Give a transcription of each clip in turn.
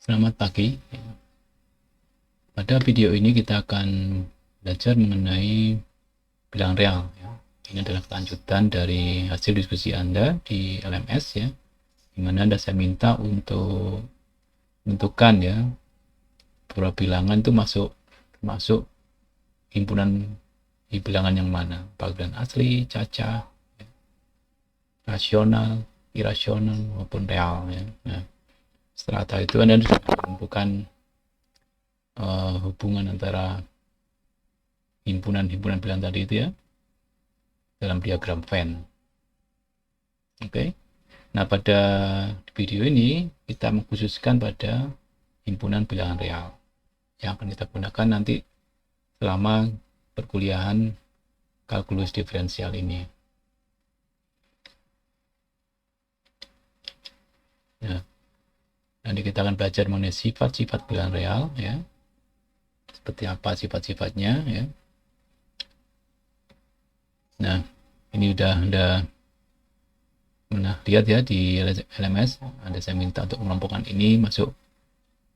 Selamat pagi. Pada video ini kita akan belajar mengenai bilangan real. Ini adalah kelanjutan dari hasil diskusi Anda di LMS, di mana Anda saya minta untuk menentukan beberapa bilangan itu masuk himpunan di bilangan yang mana, bilangan asli, caca, rasional, irasional maupun real. Nah, setelah itu Anda bisa menentukan hubungan antara himpunan-himpunan bilangan tadi itu dalam diagram Venn. Oke. Nah, pada video ini kita mengkhususkan pada himpunan bilangan real yang akan kita gunakan nanti selama perkuliahan kalkulus diferensial ini. Nah, nanti kita akan belajar mengenai sifat-sifat bilangan real, seperti apa sifat-sifatnya, Nah, ini udah lihat di LMS. Ada saya minta untuk mengelompokkan ini masuk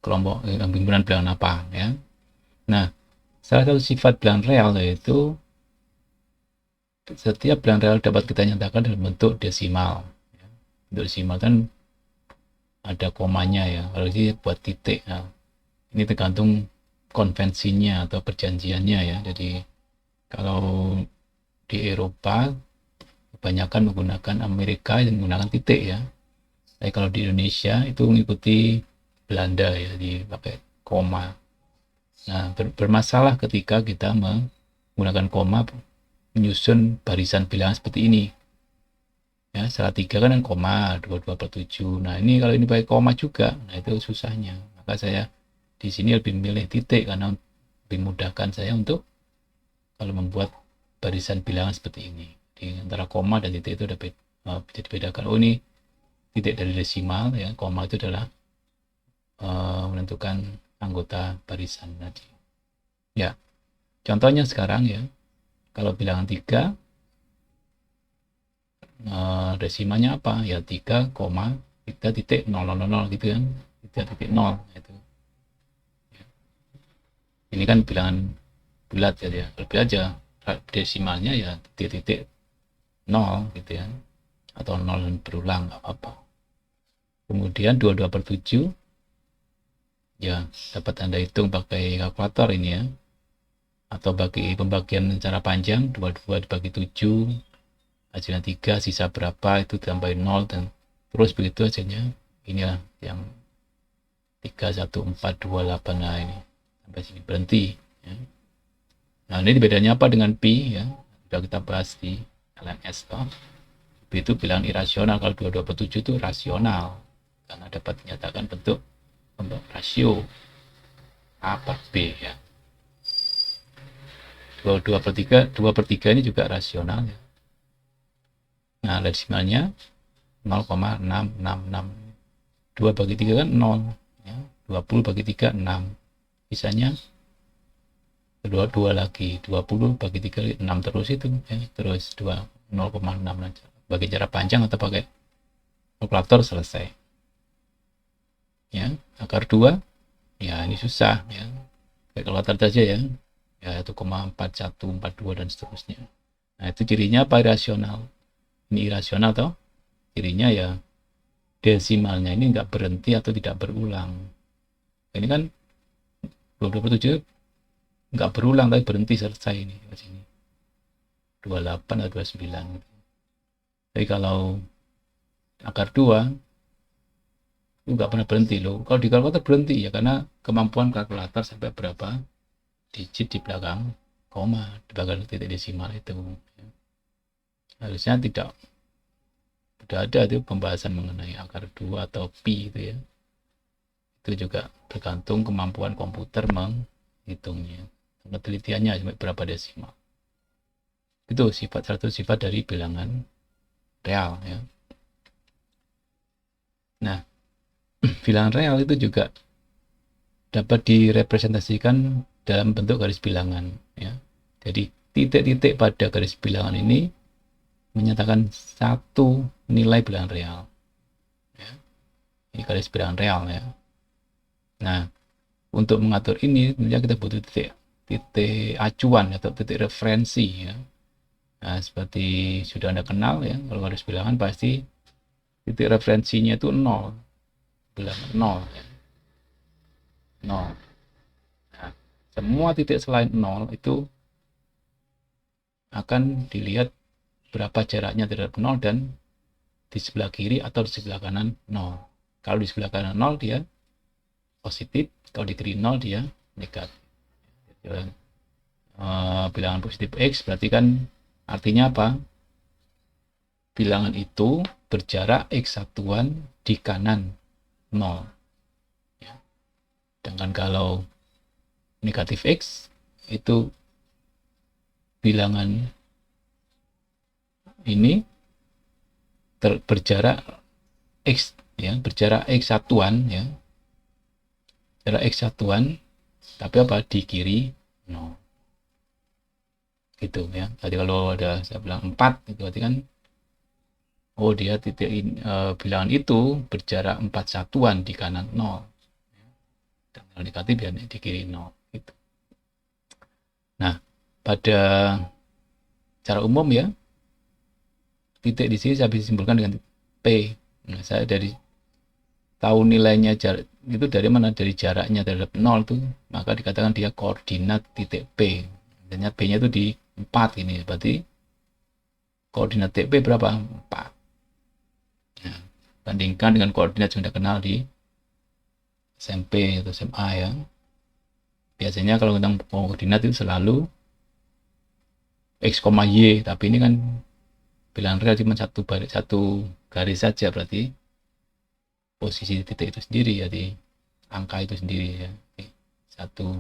kelompok himpunan bilangan apa, Nah, salah satu sifat bilangan real yaitu setiap bilangan real dapat kita nyatakan dalam bentuk desimal. Bentuk desimal kan ada komanya kalau ini buat titik. Nah, ini tergantung konvensinya atau perjanjiannya Jadi kalau di Eropa kebanyakan menggunakan Amerika yang menggunakan titik Tapi kalau di Indonesia itu mengikuti Belanda dipakai koma. Nah, bermasalah ketika kita menggunakan koma menyusun barisan bilangan seperti ini. Salah 3 kan koma, 22/7. Nah, ini kalau ini pakai koma juga, nah itu susahnya. Maka saya di sini lebih memilih titik karena lebih mudahkan saya untuk kalau membuat barisan bilangan seperti ini. Di antara koma dan titik itu bisa dibedakan. Oh, ini titik dari desimal koma itu adalah menentukan anggota barisan tadi. Contohnya sekarang kalau bilangan 3 desimalnya apa? 3,3.000 gitu kan. 3.0 itu. Ini kan bilangan bulat Lebih aja desimalnya titik 0 gitu Atau 0 berulang nggak apa-apa. Kemudian 22/7 dapat Anda hitung pakai kalkulator ini Atau bagi pembagian secara panjang 22 dibagi 7 hasilnya 3, sisa berapa itu ditambahin 0 dan terus begitu hasilnya. Inilah yang 3, 1, 4, 2, 8. Nah, ini sampai sini berhenti Nah, ini bedanya apa dengan pi sudah kita bahas di LMS pi itu bilangan irasional. Kalau 22/7 itu rasional karena dapat dinyatakan bentuk rasio A per B 2/3 ini juga rasional Nah, desimalnya 0,666. 2 bagi 3 kan 0 20 bagi 3 6. Sisanya 2 lagi 20 bagi 3 6 terus itu terus 2 0,6 aja. Bagi jarak panjang atau pakai kalkulator selesai. Akar 2 ini susah pakai kalkulator saja 1,4142 dan seterusnya. Nah, itu cirinya apa? Irasional. Ini irasional cirinya desimalnya ini nggak berhenti atau tidak berulang. Ini kan 22/7 nggak berulang tapi berhenti selesai ini di sini 28 atau 29 gitu. Tapi kalau akar 2 itu nggak pernah berhenti loh. Kalau di kalkulator berhenti karena kemampuan kalkulator sampai berapa digit di belakang koma, di belakang titik desimal itu. Harusnya sudah ada itu pembahasan mengenai akar 2 atau pi itu Itu juga tergantung kemampuan komputer menghitungnya. Penelitiannya sampai berapa desimal. Itu satu sifat dari bilangan real Nah, bilangan real itu juga dapat direpresentasikan dalam bentuk garis bilangan Jadi titik-titik pada garis bilangan ini menyatakan satu nilai bilangan real Ini garis bilangan real Nah, untuk mengatur ini tentunya kita butuh titik acuan atau titik referensi ya. Nah, seperti sudah Anda kenal ya, kalau garis bilangan pasti titik referensinya itu 0, bilangan 0 ya. 0. Nah, semua titik selain 0 itu akan dilihat berapa jaraknya terhadap 0 dan di sebelah kiri atau di sebelah kanan 0. Kalau di sebelah kanan 0 dia positif, kalau di kiri 0 dia negatif. Bilangan positif X berarti kan artinya apa? Bilangan itu berjarak X satuan di kanan 0. Ya. Sedangkan kalau negatif X itu bilangan ini berjarak X ya, berjarak X satuan ya. Jarak X satuan tapi apa? Di kiri 0. Gitu ya. Tadi kalau ada saya bilang 4 itu berarti kan oh dia titik bilangan itu berjarak 4 satuan di kanan 0. Dan kalau negatif ya di kiri 0 gitu. Nah, pada cara umum ya titik di sini saya bisa simpulkan dengan P. Nah, saya dari tahu nilainya jarak itu dari mana? Dari jaraknya terhadap 0 tuh, maka dikatakan dia koordinat titik P. Dan P-nya itu di 4 ini, berarti koordinat titik P berapa? 4. Nah, bandingkan dengan koordinat yang sudah kenal di SMP atau SMA ya. Biasanya kalau tentang koordinat itu selalu X, Y, tapi ini kan bilangan real cuma satu garis saja, berarti posisi titik itu sendiri ya, di angka itu sendiri ya, satu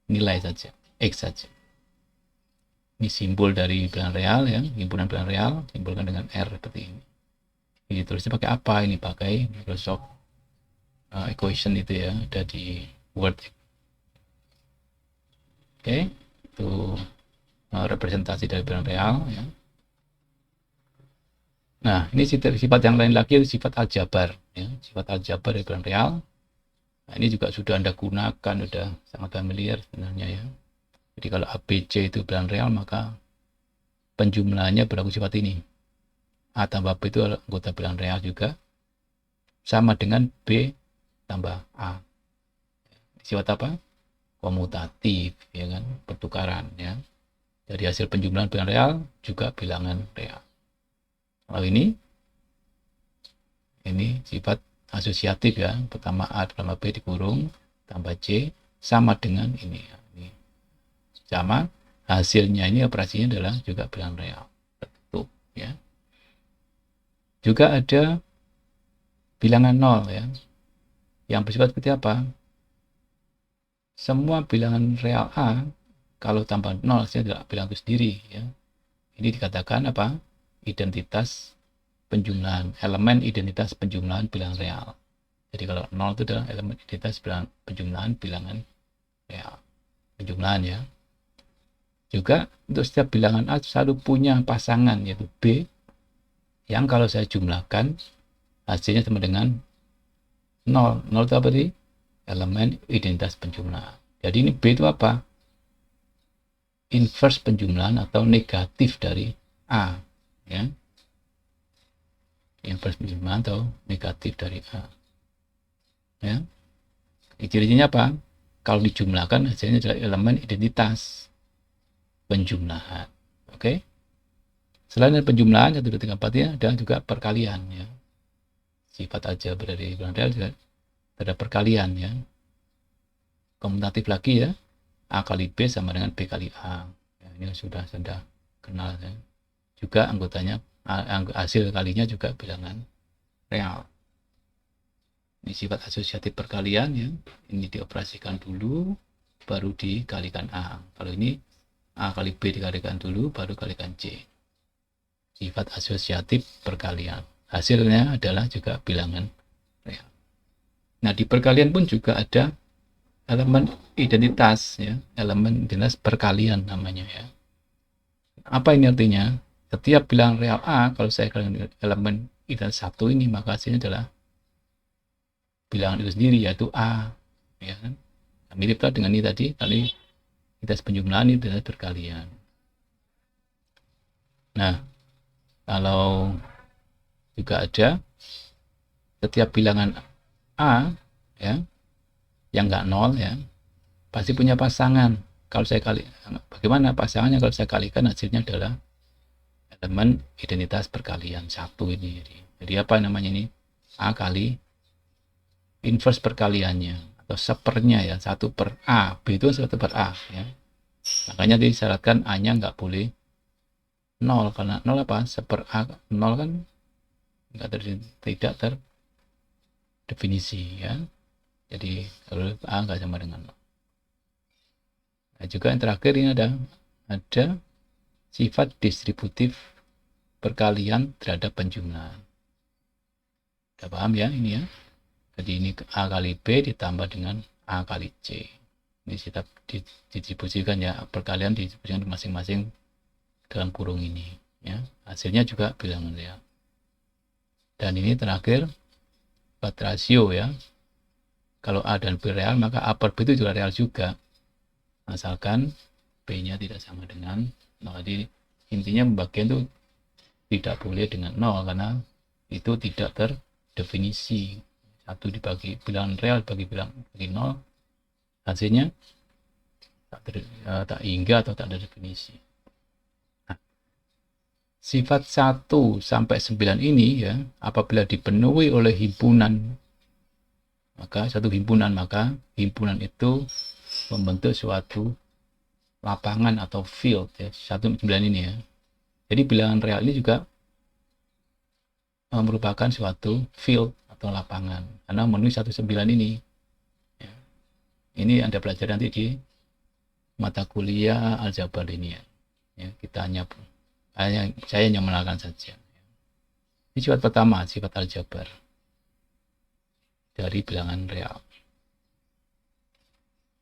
nilai saja, X saja. Ini simbol dari bilangan real ya, himpunan bilangan real, simbolkan dengan R seperti ini. Ini tulisnya pakai apa? Ini pakai Microsoft Equation itu ya, ada di Word. Oke, itu representasi dari bilangan real ya. Nah, ini sifat yang lain lagi itu sifat aljabar ya, sifat aljabar dari bilangan real. Nah, ini juga sudah Anda gunakan, sudah sangat familiar sebenarnya ya. Jadi kalau ABC itu bilangan real, maka penjumlahannya berlaku sifat ini. A tambah B itu anggota bilangan real juga, sama dengan B tambah A. Sifat apa? Komutatif ya kan, pertukaran ya. Jadi hasil penjumlahan bilangan real juga bilangan real. Kalau ini sifat asosiatif ya. Pertama A tambah B dikurung tambah C sama dengan ini. Sama hasilnya ini operasinya adalah juga bilangan real. Tertutup ya. Juga ada bilangan 0 ya. Yang bersifat seperti apa? Semua bilangan real A kalau tambah 0 hasilnya adalah bilangan itu sendiri ya. Ini dikatakan apa? Identitas penjumlahan, elemen identitas penjumlahan bilangan real. Jadi kalau 0 itu adalah elemen identitas penjumlahan bilangan real. Penjumlahan ya. Juga untuk setiap bilangan A selalu punya pasangan yaitu B yang kalau saya jumlahkan hasilnya sama dengan 0. 0 itu apa sih? Elemen identitas penjumlahan. Jadi ini B itu apa? Inverse penjumlahan atau negatif dari A ya. Inverse penjumlahan atau negatif dari A ya. Ciri-cirinya apa? Kalau dijumlahkan hasilnya adalah elemen identitas penjumlahan. Oke. Selain dari penjumlahan 1, 2, 3, 4 ya, ada juga perkalian ya. Sifat aljabar dari bilangan real juga ada perkalian ya. Komutatif lagi ya. A kali B sama dengan B kali A. Ya, ini sudah kenal ya. Juga anggotanya hasil kalinya juga bilangan real. Ini sifat asosiatif perkalian ya. Ini dioperasikan dulu baru dikalikan A. Kalau ini A kali B dikalikan dulu baru kalikan C. Sifat asosiatif perkalian. Hasilnya adalah juga bilangan real. Nah, di perkalian pun juga ada elemen identitas ya, elemen identitas perkalian namanya ya. Apa ini artinya? Setiap bilangan real A kalau saya kalikan elemen identitas 1 ini, maka hasilnya adalah bilangan itu sendiri yaitu A ya kan? Nah, mirip dengan ini tadi, kali identitas penjumlahan ini identitas perkalian. Nah, kalau juga ada setiap bilangan A ya yang nggak nol ya pasti punya pasangan. Kalau saya kali, bagaimana pasangannya? Kalau saya kalikan hasilnya adalah elemen identitas perkalian satu ini. Jadi apa namanya ini? A kali inverse perkaliannya atau sepernya ya, 1/A. B itu 1/A ya. Makanya disyaratkan A-nya nggak boleh 0, karena 0 apa? 1/A 0 kan tidak terdefinisi ya. Jadi kalau A nggak sama dengan 0. Nah, juga yang terakhir ini ada sifat distributif perkalian terhadap penjumlahan. Sudah paham ya ini ya? Jadi ini A kali B ditambah dengan A kali C. Ini kita didistribusikan ya, perkalian didistribusikan masing-masing dalam kurung ini ya. Hasilnya juga bilangan real. Dan ini terakhir sifat rasio ya. Kalau A dan B real, maka A per B itu juga real juga. Asalkan B-nya tidak sama dengan 0. Jadi intinya pembagian itu tidak boleh dengan 0 karena itu tidak terdefinisi. 1 dibagi bilangan real bagi 0, hasilnya tak hingga atau tak ada definisi. Nah, sifat 1 sampai 9 ini ya, apabila dipenuhi oleh himpunan, maka satu himpunan, maka himpunan itu membentuk suatu lapangan atau field ya, 1 sampai 9 ini ya. Jadi bilangan real ini juga merupakan suatu field atau lapangan karena memenuhi 1 sampai 9 ini ya. Ini Anda pelajari nanti di mata kuliah aljabar linear ya. Saya hanya menerangkan saja. Ini sifat pertama, sifat aljabar dari bilangan real.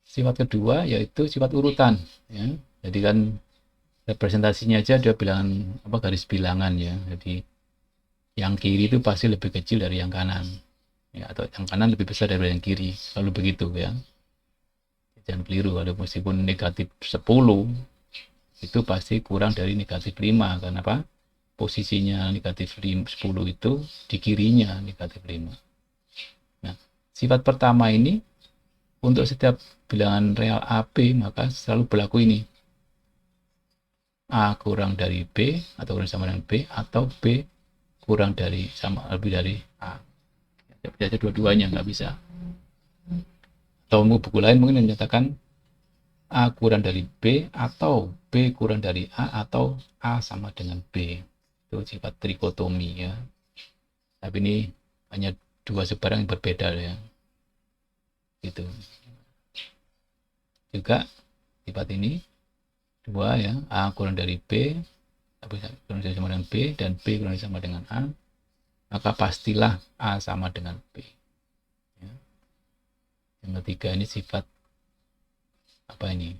Sifat kedua yaitu sifat urutan ya. Jadi kan representasinya aja ada bilangan garis bilangan ya. Jadi yang kiri itu pasti lebih kecil dari yang kanan ya, atau yang kanan lebih besar dari yang kiri, selalu begitu ya. Jangan keliru, kalau meskipun negatif 10 itu pasti kurang dari negatif 5. Kenapa? Posisinya negatif 10 itu di kirinya negatif 5. Nah, sifat pertama ini untuk setiap bilangan real AB maka selalu berlaku ini. A kurang dari B atau kurang sama dengan B, atau B kurang dari sama lebih dari A. Jadi dua-duanya nggak bisa. Atau buku lain mungkin menyatakan A kurang dari B atau B kurang dari A atau A sama dengan B. Itu sifat trikotomi ya. Tapi ini hanya dua sebarang yang berbeda ya. Gitu. Juga sifat ini dua ya, A kurang dari B, kurang dari sama dengan B, dan B kurang dari sama dengan A, maka pastilah A sama dengan B ya. Yang ketiga ini sifat apa ini,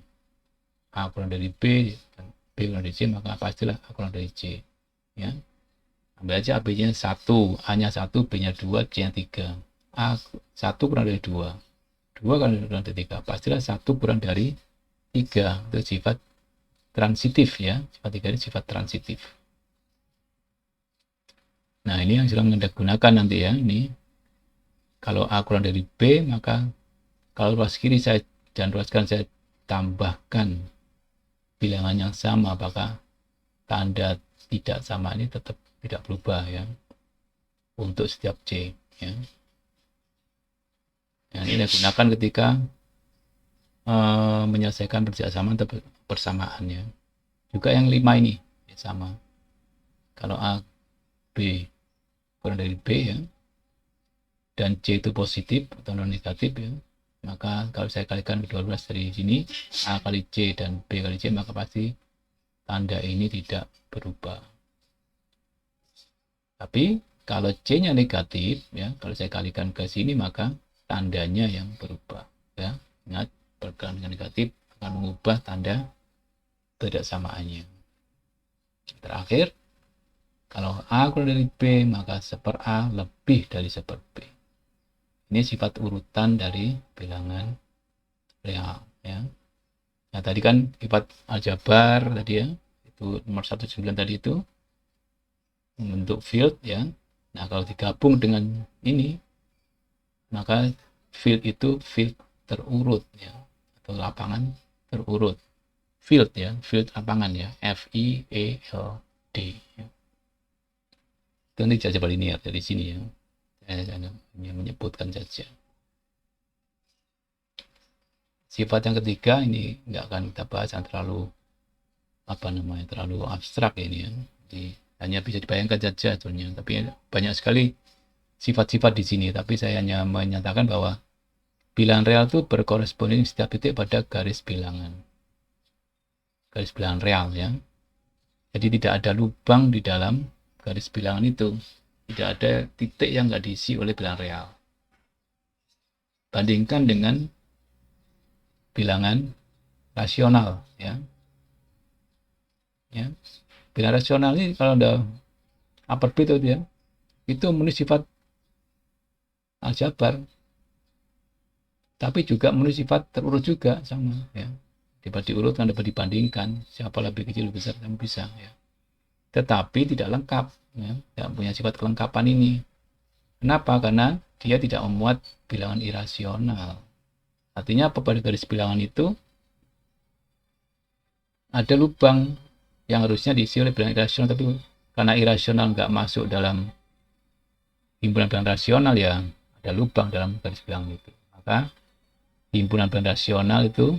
A kurang dari B dan B kurang dari C, maka pastilah A kurang dari C ya. Ambil aja AB-nya 1, A-nya 1, B-nya 2, C-nya 3. A 1 kurang dari 2, 2 kurang dari 3, pastilah 1 kurang dari 3. Itu sifat transitif ya. Sifat 3 ini sifat transitif. Nah, ini yang sedang Anda gunakan nanti ya. Ini kalau A kurang dari B, maka kalau ruas kiri dan ruas kanan saya tambahkan bilangan yang sama, apakah tanda tidak sama ini tetap tidak berubah ya untuk setiap C ya. Yang ini digunakan ketika menyelesaikan persamaan atau persamaannya. Juga yang 5 ini ya, sama. Kalau A B kurang dari B ya, dan C itu positif atau non negatif ya, maka kalau saya kalikan kedua ruas dari sini, A kali C dan B kali C, maka pasti tanda ini tidak berubah. Tapi kalau C-nya negatif ya, kalau saya kalikan ke sini maka tandanya yang berubah ya. Ingat, perkalian dengan negatif akan mengubah tanda tidak samaannya. Terakhir, kalau A kurang dari B, maka 1/A lebih dari 1/B Ini sifat urutan dari bilangan real ya. Nah, tadi kan sifat aljabar tadi ya, itu nomor 19 tadi itu membentuk field ya. Nah, kalau digabung dengan ini, maka field itu field terurut ya, atau lapangan terurut. Field ya, field lapangan ya, FIELD ya. Itu nanti aljabar linear dari sini ya. Saya hanya menyebutkan saja. Sifat yang ketiga ini nggak akan kita bahas, yang terlalu terlalu abstrak ini ya. Jadi hanya bisa dibayangkan saja sebetulnya. Tapi banyak sekali sifat-sifat di sini. Tapi saya hanya menyatakan bahwa bilangan real itu berkoresponding setiap titik pada garis bilangan real ya. Jadi tidak ada lubang di dalam garis bilangan itu. Tidak ada titik yang nggak diisi oleh bilangan real. Bandingkan dengan bilangan rasional ya. Ya. Bilangan rasional ini kalau ada upper bit itu memenuhi sifat aljabar, tapi juga memenuhi sifat terurut juga sama ya. Dapat diurutkan, dapat dibandingkan siapa lebih kecil lebih besar sama bisa ya. Tetapi tidak lengkap ya, tidak punya sifat kelengkapan ini. Kenapa? Karena dia tidak memuat bilangan irasional. Artinya apa, pada garis bilangan itu ada lubang yang harusnya diisi oleh bilangan irasional, tapi karena irasional nggak masuk dalam himpunan bilangan rasional ya, ada lubang dalam garis bilangan itu. Maka himpunan bilangan rasional itu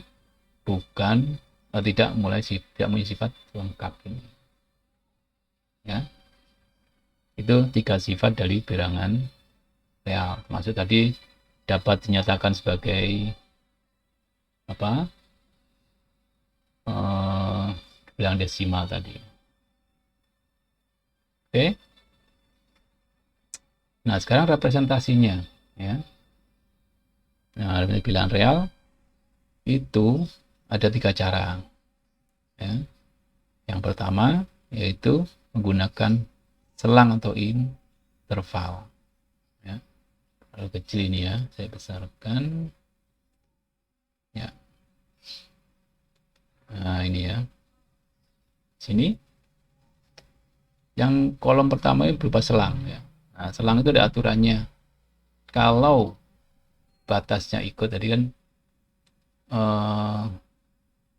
tidak punya sifat lengkap ini. Ya. Itu 3 sifat dari bilangan real. Maksud tadi dapat dinyatakan sebagai bilangan desimal tadi. Oke. Nah, sekarang representasinya ya. Nah, bilangan real itu ada 3 cara ya. Yang pertama yaitu menggunakan selang atau interval ya. Kalau kecil ini ya, saya besarkan ya. Nah, ini ya. Sini yang kolom pertama ini berupa selang ya. Nah, selang itu ada aturannya. Kalau batasnya ikut tadi kan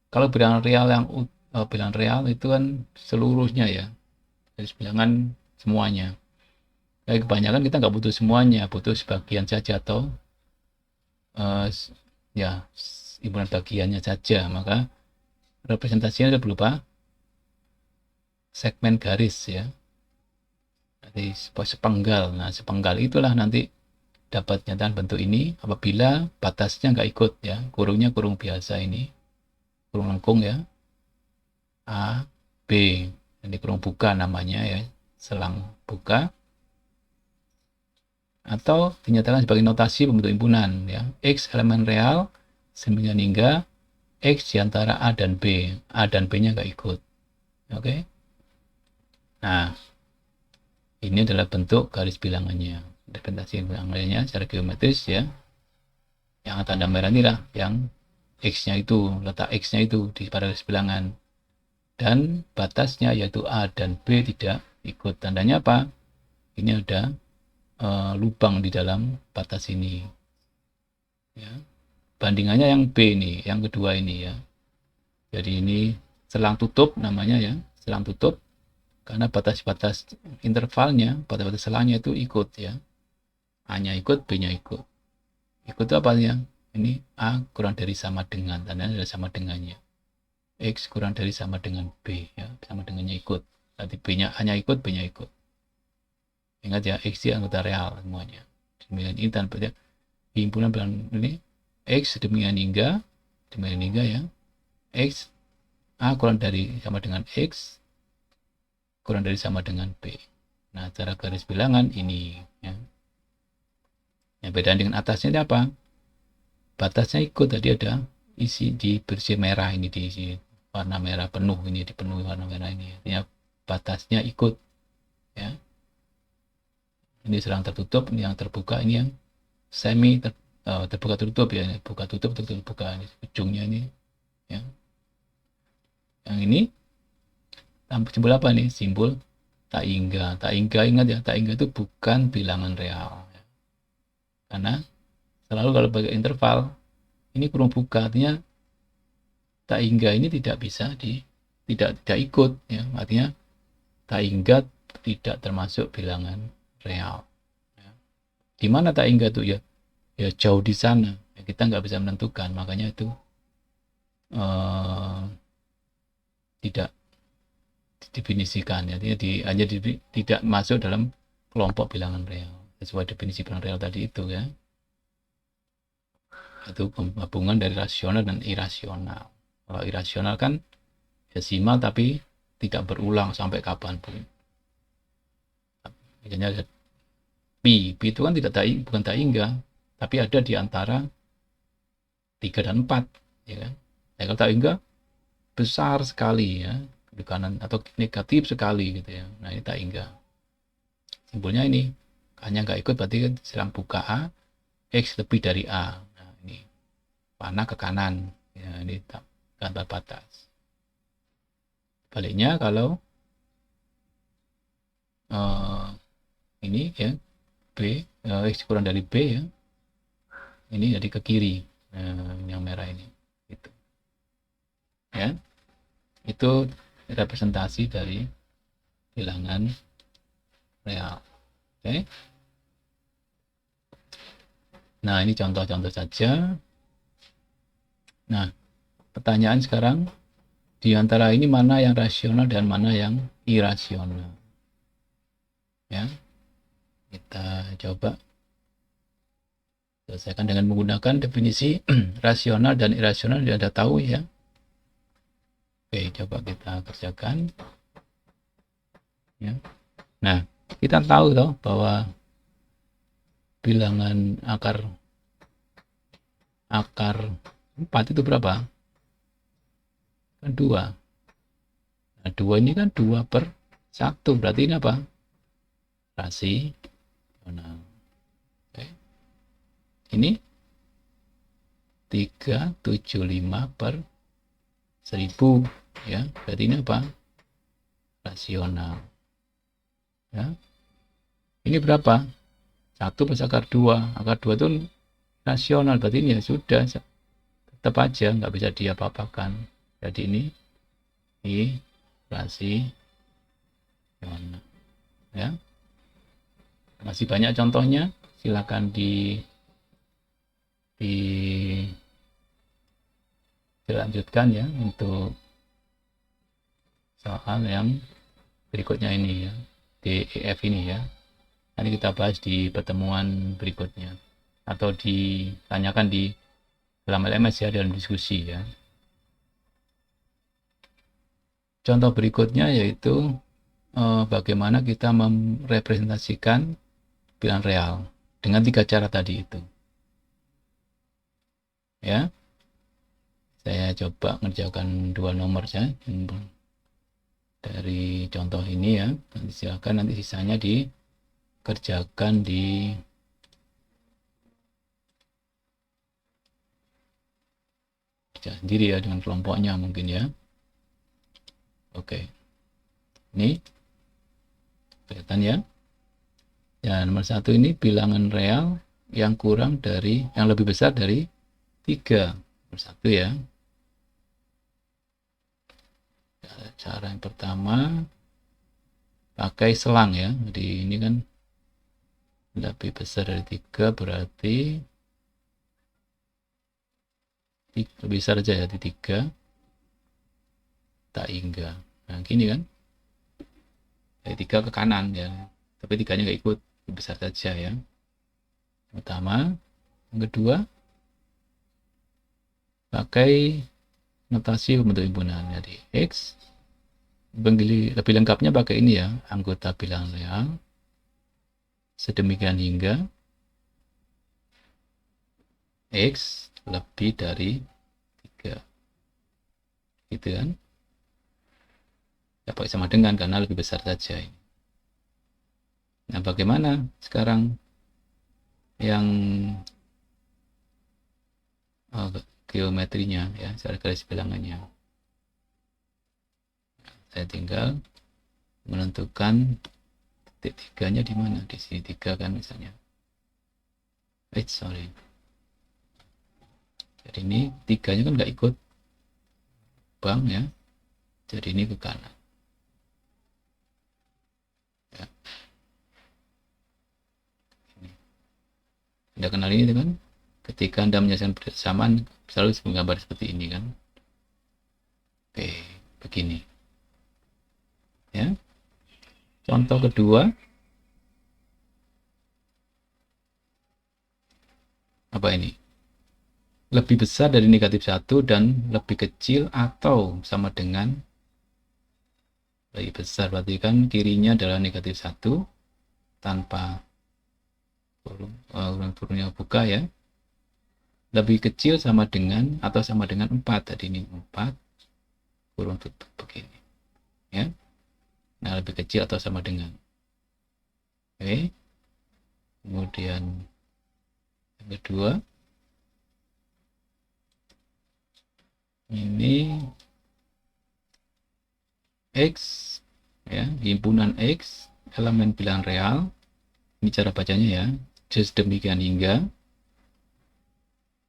kalau bilangan real itu kan seluruhnya ya, garis bilangan semuanya. Kayak kebanyakan kita nggak butuh semuanya, butuh sebagian saja atau ya himpunan bagiannya saja. Maka representasinya berupa segmen garis ya. Jadi sepenggal. Nah, sepenggal itulah nanti dapat nyatakan bentuk ini apabila batasnya nggak ikut ya, kurungnya kurung biasa ini, kurung lengkung ya, A, B, ini kurung buka namanya ya, selang buka, atau dinyatakan sebagai notasi pembentuk himpunan ya, X elemen real sehingga hingga X diantara A dan B, A dan B-nya nggak ikut, oke? Nah, ini adalah bentuk garis bilangannya. Representasi bilangannya secara geometris ya. Yang tanda merah inilah yang X-nya itu, letak X-nya itu di pada garis bilangan. Dan batasnya yaitu A dan B tidak ikut. Tandanya apa? Ini ada lubang di dalam batas ini. Ya. Bandingannya yang B ini, yang kedua ini ya. Jadi ini selang tutup namanya ya, selang tutup. Karena batas-batas intervalnya, batas-batas selangnya itu ikut ya. A-nya ikut, B-nya ikut. Ikut itu apa ya? Ini A kurang dari sama dengan, tandanya adalah sama dengannya. X kurang dari sama dengan B ya, sama dengannya ikut. Nanti B-nya, A-nya ikut, B-nya ikut. Ingat ya, X itu anggota real semuanya. Demikian ini tanpa himpunan bilangan ini X demikian hingga ya. X A kurang dari sama dengan X kurang dari sama dengan B. Nah, cara garis bilangan ini ya. Yang beda dengan atasnya ini apa? Batasnya ikut, tadi ada isi di bersih merah ini, diisi warna merah penuh ini, dipenuhi warna merah ini. Artinya batasnya ikut ya. Ini selang tertutup, ini yang terbuka, ini yang terbuka tutup ya, buka tutup terbuka ini ujungnya ini ya. Yang ini simbol apa nih? Simbol tak hingga. Tak hingga, ingat ya, tak hingga itu bukan bilangan real ya. Karena selalu kalau pakai interval ini kurung buka, artinya tak hingga ini tidak bisa tidak ikut ya, artinya tak hingga tidak termasuk bilangan real ya. Di mana tak hingga itu ya jauh di sana ya, kita nggak bisa menentukan, makanya itu tidak didefinisikan ya, hanya tidak masuk dalam kelompok bilangan real sesuai definisi bilangan real tadi itu ya. Itu penggabungan dari rasional dan irasional. Kalau irasional kan desimal tapi tidak berulang sampai kapanpun. Misalnya ada pi itu kan bukan tak hingga, tapi ada di antara 3 dan 4 ya kan. Ya, kalau tak hingga besar sekali ya, di kanan atau negatif sekali gitu ya. Nah, ini tak hingga. Simbolnya ini hanya nggak ikut, berarti kan sedang buka A, X lebih dari A. Nah, ini panah ke kanan ya, ini tanpa batas. Baliknya kalau ini ya B, X kurang dari B ya, ini jadi ke kiri. Nah, yang merah ini gitu ya. Itu representasi dari bilangan real. Oke. Nah, ini contoh-contoh saja. Nah, pertanyaan sekarang, di antara ini mana yang rasional dan mana yang irasional? Ya, kita coba selesaikan dengan menggunakan definisi rasional dan irasional yang Anda tahu ya. Oke, coba kita kerjakan. Ya. Nah, kita tahu toh bahwa bilangan akar 4 itu berapa? Kan 2. Nah, 2 ini kan 2/1, berarti ini apa? Rasional. Oke. Ini 375/1000 ya, berarti ini apa? Rasional. Ya. Ini berapa? 1/akar 2. Akar 2 itu rasional, berarti ini ya sudah, tetap aja nggak bisa diapa-apakan. Jadi ini rasional ya. Masih banyak contohnya, silakan dilanjutkan ya untuk soal yang berikutnya ini ya, DEF ini ya. Nanti kita bahas di pertemuan berikutnya atau ditanyakan di dalam LMS ya, dalam diskusi ya. Contoh berikutnya yaitu bagaimana kita merepresentasikan bilangan real dengan 3 cara tadi itu. Ya. Saya coba mengerjakan 2 nomor saja dari contoh ini ya. Nanti silakan, nanti sisanya dikerjakan sendiri ya, dengan kelompoknya mungkin ya. Oke. Ini kelihatan ya. Ya, nomor 1 ini bilangan real yang lebih besar dari 3. Nomor 1 ya. Cara yang pertama pakai selang ya. Jadi ini kan lebih besar dari 3, berarti lebih besar aja ya di 3. Tak hingga. Nah, gini kan. Dari 3 ke kanan ya. Tapi 3-nya nggak ikut, lebih besar saja ya. Pertama. Yang kedua, pakai notasi pembentuk himpunan. Jadi X, lebih lengkapnya pakai ini ya, anggota bilangan real sedemikian hingga X lebih dari 3 gitu kan, dapat sama dengan karena lebih besar saja ini. Nah, bagaimana sekarang yang geometrinya ya, secara garis bilangannya. Saya tinggal menentukan titik tiganya di mana. Di sini 3 kan misalnya. Sorry. Jadi ini 3-nya kan nggak ikut bang ya. Jadi ini ke kanan. Ya. Ini. Anda kenal ini kan? Ketika Anda menyelesaikan persamaan selalu menggambar seperti ini kan. Oke, begini. Ya. Contoh kedua, apa ini? Lebih besar dari negatif 1 dan lebih kecil atau sama dengan lebih besar, berarti kan kirinya adalah negatif 1 tanpa kurungnya buka ya. Lebih kecil sama dengan atau sama dengan 4, tadi ini 4 kurung tutup begini ya. Nah, lebih kecil atau sama dengan. Oke. Kemudian yang kedua, ini X ya, himpunan X elemen bilangan real. Ini cara bacanya ya, just demikian hingga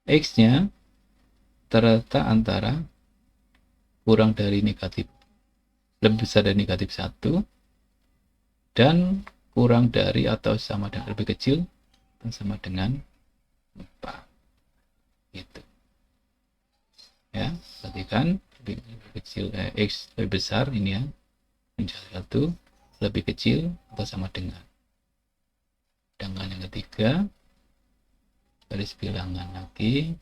X-nya terletak antara kurang dari negatif, lebih besar dari negatif 1 dan kurang dari atau sama dengan, lebih kecil dan sama dengan 4 gitu ya. Perhatikan, lebih kecil X lebih besar ini ya, menjadi 1, lebih kecil atau sama dengan. Dengan yang ketiga, garis bilangan lagi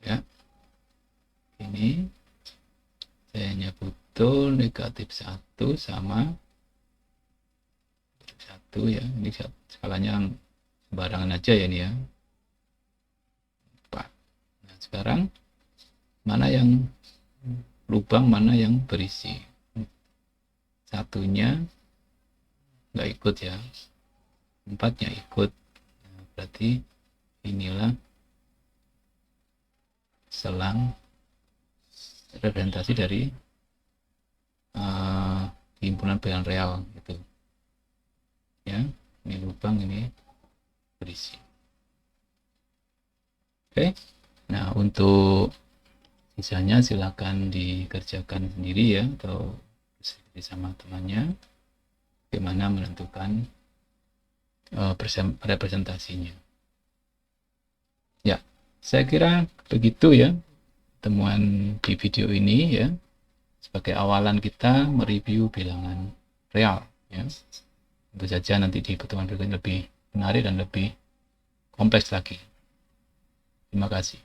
ya, ini saya hanya butuh negatif 1 sama 1 ya, ini skalanya sembarangan aja ya ini ya, 4. Nah, sekarang mana yang lubang, mana yang berisi? Satunya nggak ikut ya, 4-nya ikut. Nah, berarti inilah selang representasi dari himpunan bilangan real gitu ya. Ini lubang, ini berisi. Oke. Nah, untuk sisanya silakan dikerjakan sendiri ya, atau sama temannya bagaimana menentukan representasinya. Ya, saya kira begitu ya temuan di video ini ya, sebagai awalan kita mereview bilangan real ya. Tentu saja nanti di pertemuan berikutnya lebih menarik dan lebih kompleks lagi. Terima kasih.